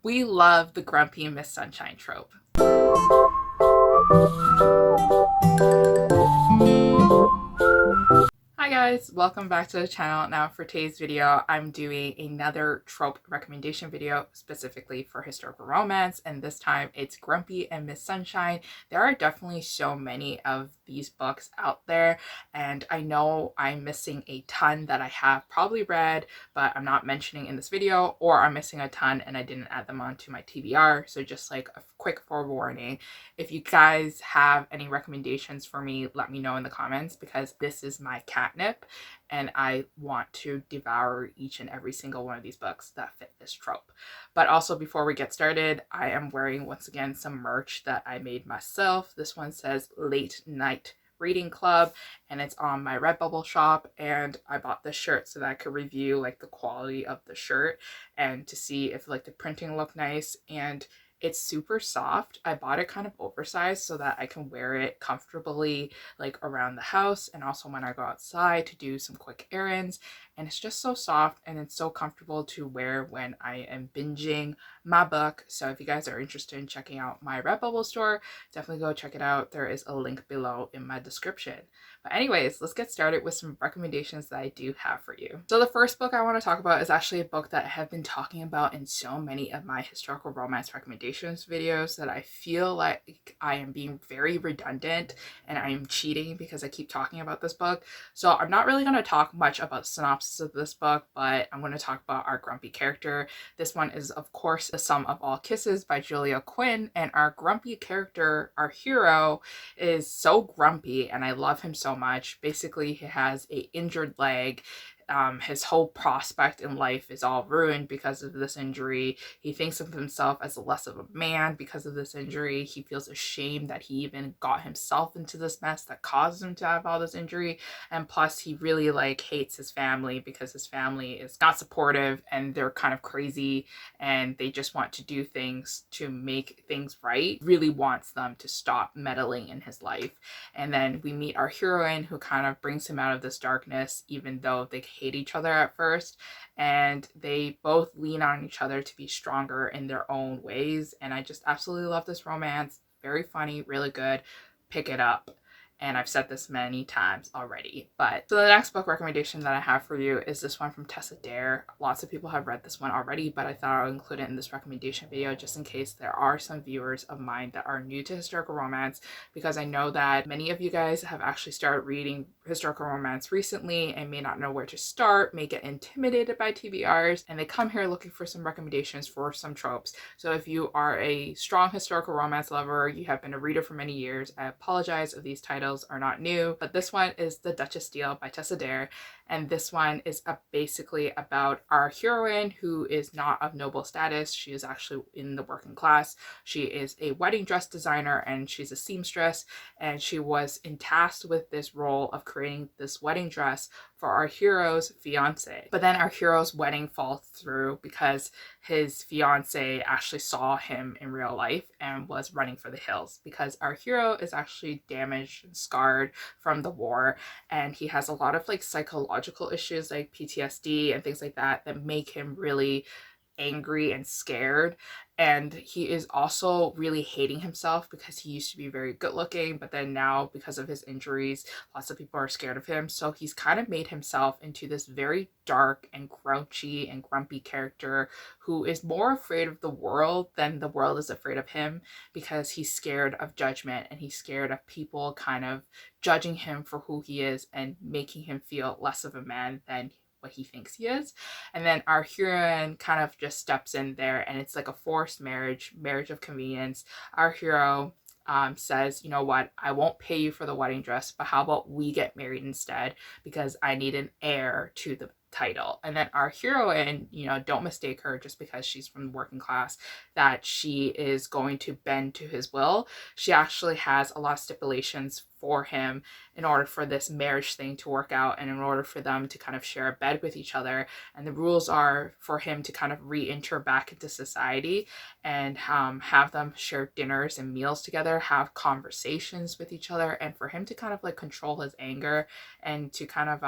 We love the grumpy Miss Sunshine trope. Hi guys, welcome back to the channel. Now for today's video, I'm doing another trope recommendation video specifically for historical romance, and this time it's Grumpy and Miss Sunshine. There are definitely so many of these books out there, and I know I'm missing a ton that I have probably read, but I'm not mentioning in this video, or I'm missing a ton and I didn't add them onto my TBR. So just like a quick forewarning, if you guys have any recommendations for me, let me know in the comments, because this is my catnip and I want to devour each and every single one of these books that fit this trope. But also, before we get started, I am wearing once again some merch that I made myself. This one says Late Night Reading Club and it's on my Redbubble shop, and I bought this shirt so that I could review like the quality of the shirt and to see if like the printing looked nice. And it's super soft. I bought it kind of oversized so that I can wear it comfortably like around the house and also when I go outside to do some quick errands. And it's just so soft and it's so comfortable to wear when I am binging my book. So if you guys are interested in checking out my Redbubble store, definitely go check it out. There is a link below in my description. But anyways, let's get started with some recommendations that I do have for you. So the first book I want to talk about is actually a book that I have been talking about in so many of my historical romance recommendations videos that I feel like I am being very redundant and I am cheating because I keep talking about this book. So I'm not really going to talk much about the synopsis of this book, but I'm going to talk about our grumpy character. This one is, of course, The Sum of All Kisses by Julia Quinn, and our grumpy character, our hero, is so grumpy and I love him so much. Basically, he has a injured leg. His whole prospect in life is all ruined because of this injury. He thinks of himself as less of a man because of this injury. He feels ashamed that he even got himself into this mess that caused him to have all this injury. And plus, he really like hates his family because his family is not supportive and they're kind of crazy and they just want to do things to make things right. Really wants them to stop meddling in his life. And then we meet our heroine who kind of brings him out of this darkness, even though they hate each other at first, and they both lean on each other to be stronger in their own ways. And I just absolutely love this romance. Very funny, really good. Pick it up. And I've said this many times already. But so the next book recommendation that I have for you is this one from Tessa Dare. Lots of people have read this one already, but I thought I would include it in this recommendation video just in case there are some viewers of mine that are new to historical romance, because I know that many of you guys have actually started reading historical romance recently and may not know where to start, may get intimidated by TBRs, and they come here looking for some recommendations for some tropes. So if you are a strong historical romance lover, you have been a reader for many years, I apologize if these titles are not new, but this one is The Duchess Deal by Tessa Dare, and this one is basically about our heroine who is not of noble status. She is actually in the working class. She is a wedding dress designer and she's a seamstress, and she was tasked with this role of creating this wedding dress for our hero's fiance. But then our hero's wedding falls through because his fiance actually saw him in real life and was running for the hills, because our hero is actually damaged and scarred from the war, and he has a lot of like psychological issues like PTSD and things like that that make him really angry and scared. And he is also really hating himself because he used to be very good looking, but then now because of his injuries, lots of people are scared of him. So he's kind of made himself into this very dark and grouchy and grumpy character who is more afraid of the world than the world is afraid of him, because he's scared of judgment and he's scared of people kind of judging him for who he is and making him feel less of a man than what he thinks he is. And then our heroine kind of just steps in there, and it's like a forced marriage of convenience. Our hero says, you know what, I won't pay you for the wedding dress, but how about we get married instead, because I need an heir to the title. And then our heroine, you know, don't mistake her just because she's from the working class that she is going to bend to his will. She actually has a lot of stipulations for him in order for this marriage thing to work out and in order for them to kind of share a bed with each other. And the rules are for him to kind of re-enter back into society and have them share dinners and meals together, have conversations with each other, and for him to kind of like control his anger and to kind of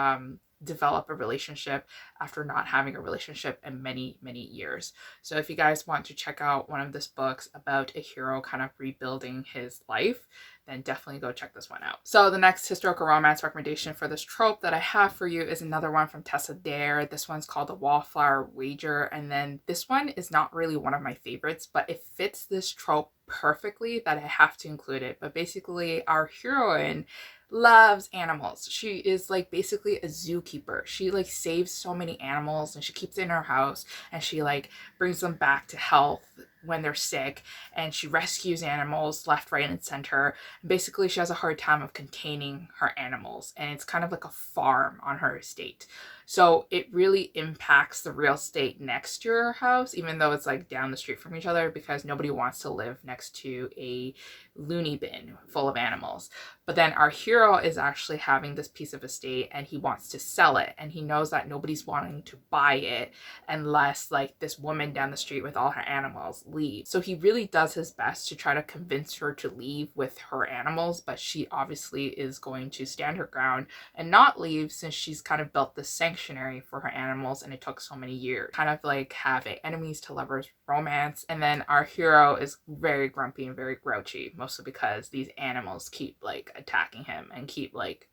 develop a relationship after not having a relationship in many, many years. So if you guys want to check out one of these books about a hero kind of rebuilding his life, then definitely go check this one out. So the next historical romance recommendation for this trope that I have for you is another one from Tessa Dare. This one's called The Wallflower Wager. And then this one is not really one of my favorites, but it fits this trope perfectly that I have to include it. But basically, our heroine loves animals. She is like basically a zookeeper. She like saves so many animals and she keeps it in her house and she like brings them back to health when they're sick, and she rescues animals left, right, and center. Basically, she has a hard time of containing her animals, and it's kind of like a farm on her estate. So it really impacts the real estate next to her house, even though it's like down the street from each other, because nobody wants to live next to a loony bin full of animals. But then our hero is actually having this piece of estate and he wants to sell it, and he knows that nobody's wanting to buy it unless like this woman down the street with all her animals leave. So he really does his best to try to convince her to leave with her animals, but she obviously is going to stand her ground and not leave, since she's kind of built this sanctuary for her animals and it took so many years. Kind of like have a enemies to lovers romance. And then our hero is very grumpy and very grouchy, mostly because these animals keep like attacking him and keep like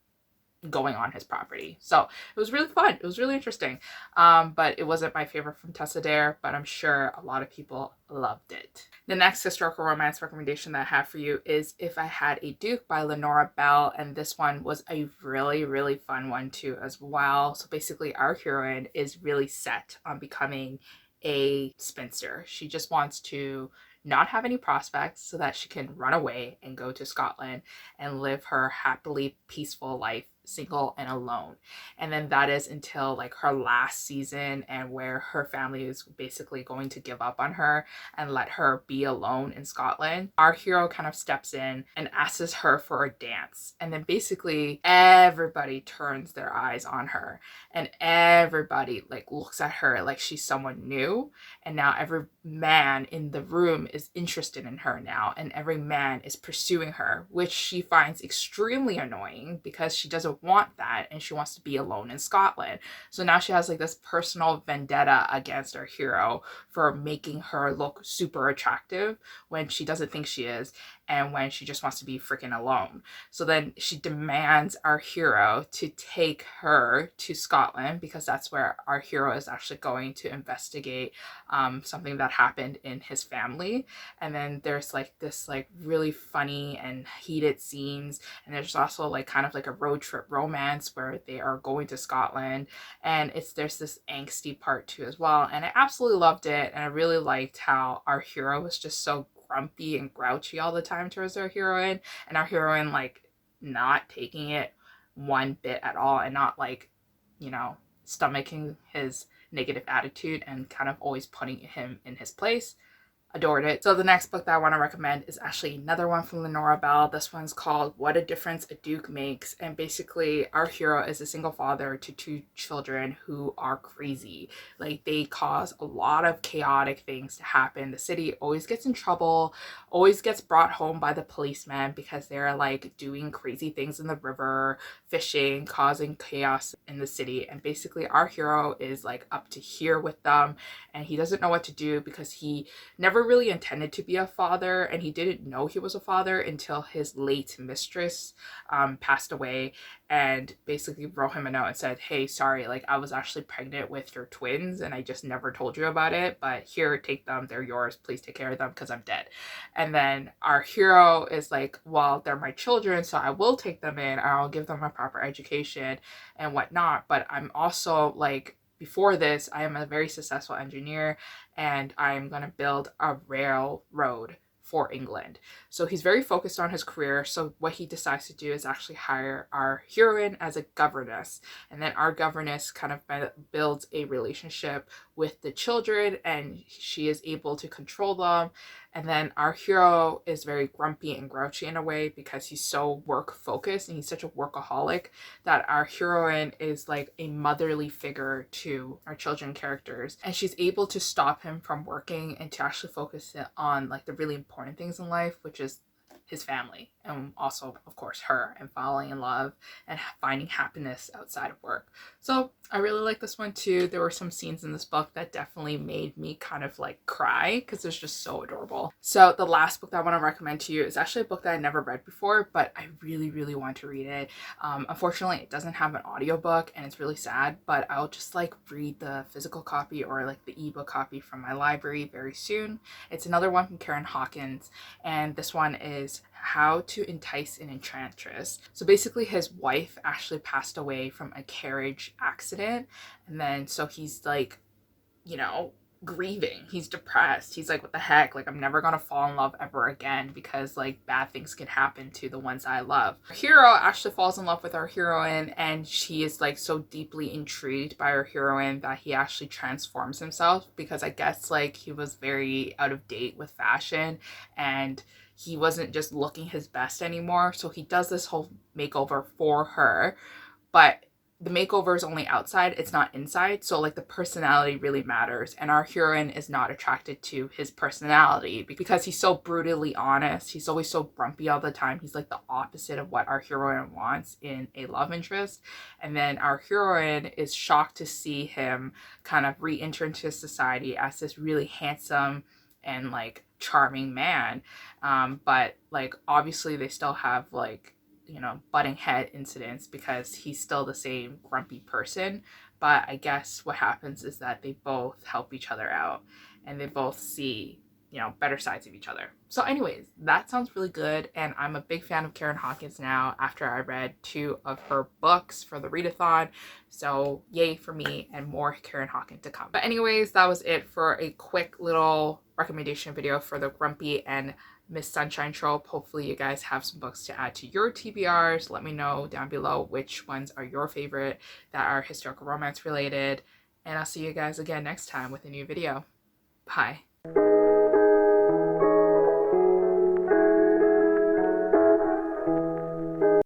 going on his property. So it was really fun. It was really interesting. But it wasn't my favorite from Tessa Dare, but I'm sure a lot of people loved it. The next historical romance recommendation that I have for you is If I Had a Duke by Lenora Bell. And this one was a really, really fun one too as well. So basically our heroine is really set on becoming a spinster. She just wants to not have any prospects so that she can run away and go to Scotland and live her happily peaceful life, single and alone. And then that is until like her last season, and where her family is basically going to give up on her and let her be alone in Scotland. Our hero kind of steps in and asks her for a dance, and then basically everybody turns their eyes on her and everybody like looks at her like she's someone new, and now every man in the room is interested in her now, and every man is pursuing her, which she finds extremely annoying because she doesn't want that and she wants to be alone in Scotland. So now she has like this personal vendetta against our hero for making her look super attractive when she doesn't think she is, and when she just wants to be freaking alone. So then she demands our hero to take her to Scotland, because that's where our hero is actually going to investigate something that happened in his family. And then there's like this like really funny and heated scenes, and there's also like kind of like a road trip romance where they are going to Scotland, and there's this angsty part too as well. And I absolutely loved it, and I really liked how our hero was just so grumpy and grouchy all the time towards our heroine, and our heroine like not taking it one bit at all, and not like, you know, stomaching his negative attitude and kind of always putting him in his place. Adored it. So the next book that I want to recommend is actually another one from Lenora Bell. This one's called What a Difference a Duke Makes. And basically our hero is a single father to two children who are crazy. Like they cause a lot of chaotic things to happen. The city always gets in trouble, always gets brought home by the policeman because they're like doing crazy things in the river, fishing, causing chaos in the city. And basically our hero is like up to here with them, and he doesn't know what to do because he never really intended to be a father, and he didn't know he was a father until his late mistress passed away, and basically wrote him a note and said, hey, sorry, like I was actually pregnant with your twins and I just never told you about it, but here, take them, they're yours, please take care of them because I'm dead. And then our hero is like, well, they're my children, so I will take them in, I'll give them a proper education and whatnot, but I'm also like, before this, I am a very successful engineer and I'm going to build a railroad for England. So he's very focused on his career. So what he decides to do is actually hire our heroine as a governess. And then our governess kind of builds a relationship with the children, and she is able to control them. And then our hero is very grumpy and grouchy in a way because he's so work focused and he's such a workaholic, that our heroine is like a motherly figure to our children characters. And she's able to stop him from working and to actually focus on like the really important things in life, which is his family and also, of course, her, and falling in love and finding happiness outside of work. So I really like this one too. There were some scenes in this book that definitely made me kind of like cry because it's just so adorable. So the last book that I want to recommend to you is actually a book that I never read before, but I really, really want to read it. Unfortunately, it doesn't have an audiobook and it's really sad, but I'll just like read the physical copy or like the ebook copy from my library very soon. It's another one from Karen Hawkins, and this one is How to Entice an Enchantress. So basically his wife actually passed away from a carriage accident, and then so he's like, you know, grieving. He's depressed. He's like, what the heck? Like, I'm never gonna fall in love ever again because like bad things can happen to the ones I love. Our hero actually falls in love with our heroine, and she is like so deeply intrigued by our heroine that he actually transforms himself, because I guess like he was very out of date with fashion and he wasn't just looking his best anymore. So he does this whole makeover for her, but the makeover is only outside, it's not inside. So like the personality really matters, and our heroine is not attracted to his personality because he's so brutally honest. He's always so grumpy all the time. He's like the opposite of what our heroine wants in a love interest. And then our heroine is shocked to see him kind of re-enter into society as this really handsome and like charming man, but like obviously they still have like, you know, butting head incidents because he's still the same grumpy person. But I guess what happens is that they both help each other out and they both see, you know, better sides of each other. So anyways, that sounds really good, and I'm a big fan of Karen Hawkins now after I read 2 of her books for the readathon. So yay for me, and more Karen Hawkins to come. But anyways, that was it for a quick little recommendation video for the Grumpy and Miss Sunshine trope. Hopefully you guys have some books to add to your TBRs. Let me know down below which ones are your favorite that are historical romance related. And I'll see you guys again next time with a new video. Bye.